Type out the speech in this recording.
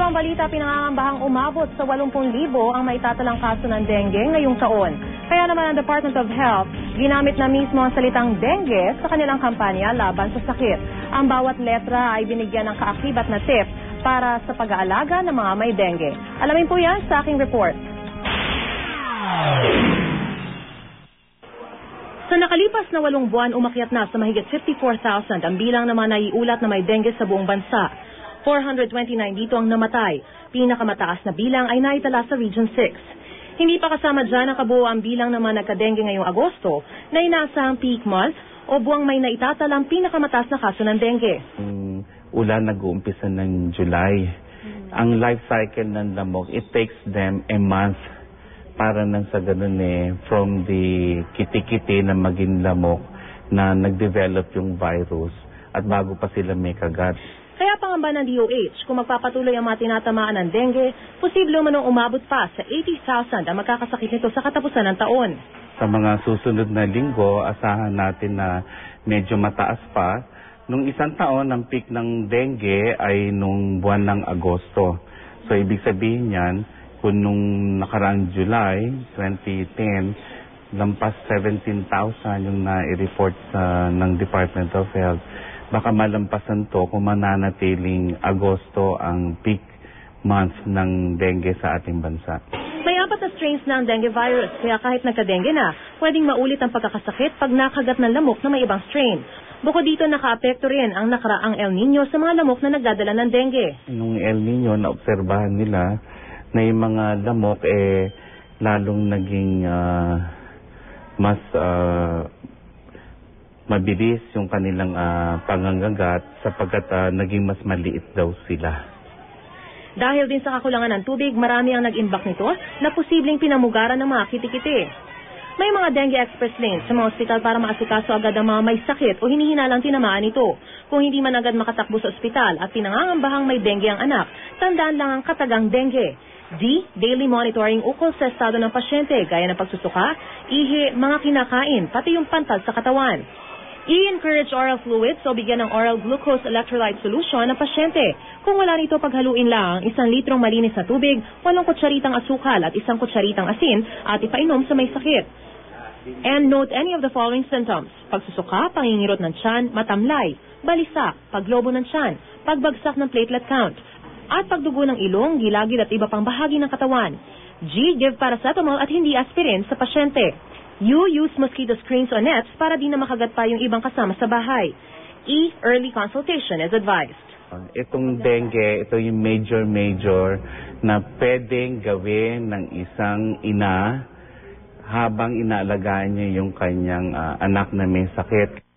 ibang balita, pinangangambahang umabot sa 80,000 ang maitatalang kaso ng dengue ngayong taon. Kaya naman ang Department of Health, ginamit na mismo ang salitang dengue sa kanilang kampanya laban sa sakit. Ang bawat letra ay binigyan ng kaakibat na tip para sa pag-aalaga ng mga may dengue. Alamin po yan sa aking report. Sa nakalipas na 8 buwan, umakyat na sa mahigit 54,000 ang bilang na mga naiulat na may dengue sa buong bansa. 429 dito ang namatay. Pinakamataas na bilang ay naitala sa Region 6. Hindi pa kasama dyan ang kabuuan bilang ng mga nagka-dengue ngayong Agosto na inaasahang peak month o buwang may naitatalang pinakamataas na kaso ng dengue. Ulan nag-uumpisa ng July. Ang life cycle ng lamok, it takes them a month para nang sa ganun from the kiti-kiti na maging lamok na nag-develop yung virus at bago pa sila may kagat. Kaya pangamba ng DOH, kung magpapatuloy ang mga tinatamaan ng dengue, posible manong umabot pa sa 80,000 ang magkakasakit nito sa katapusan ng taon. Sa mga susunod na linggo, asahan natin na medyo mataas pa. Nung isang taon, ang peak ng dengue ay nung buwan ng Agosto. So, ibig sabihin yan, kung nung nakaraang July 2010, lampas 17,000 yung na-report ng Department of Health, baka malampasan to kung mananatiling Agosto ang peak month ng dengue sa ating bansa. May 4 na strains ng dengue virus, kaya kahit nagka-dengue na, pwedeng maulit ang pagkakasakit pag nakagat ng lamok na may ibang strain. Bukod dito, naka-apekto rin ang nakaraang El Nino sa mga lamok na nagdadala ng dengue. Nung El Nino, naobserbahan nila na yung mga lamok lalong naging mas mabilis yung kanilang pangangagat sapagkat naging mas maliit daw sila. Dahil din sa kakulangan ng tubig, marami ang nag-imbak nito na posibleng pinamugaran ng mga kitikiti. May mga dengue express lanes sa mga ospital para maasikaso agad ang mga may sakit o hinihinalang tinamaan ito. Kung hindi man agad makatakbo sa ospital at pinangangambahang may dengue ang anak, tandaan lang ang katagang dengue. Daily monitoring ukol sa estado ng pasyente gaya ng pagsusuka, ihi, mga kinakain, pati yung pantal sa katawan. I-encourage oral fluids o bigyan ng oral glucose electrolyte solution ang pasyente. Kung wala nito, paghaluin lang 1 litrong malinis na tubig, 8 kutsaritang asukal at 1 kutsaritang asin at ipainom sa may sakit. And note any of the following symptoms: pagsusuka, pangingirot ng tiyan, matamlay, balisa, paglobo ng tiyan, pagbagsak ng platelet count, at pagdugo ng ilong, gilagid at iba pang bahagi ng katawan. Give paracetamol at hindi aspirin sa pasyente. Use mosquito screens o nets para di na makagat pa yung ibang kasama sa bahay. Early consultation is advised. Itong dengue, ito yung major na pwedeng gawin ng isang ina habang inaalagaan niya yung kanyang anak na may sakit.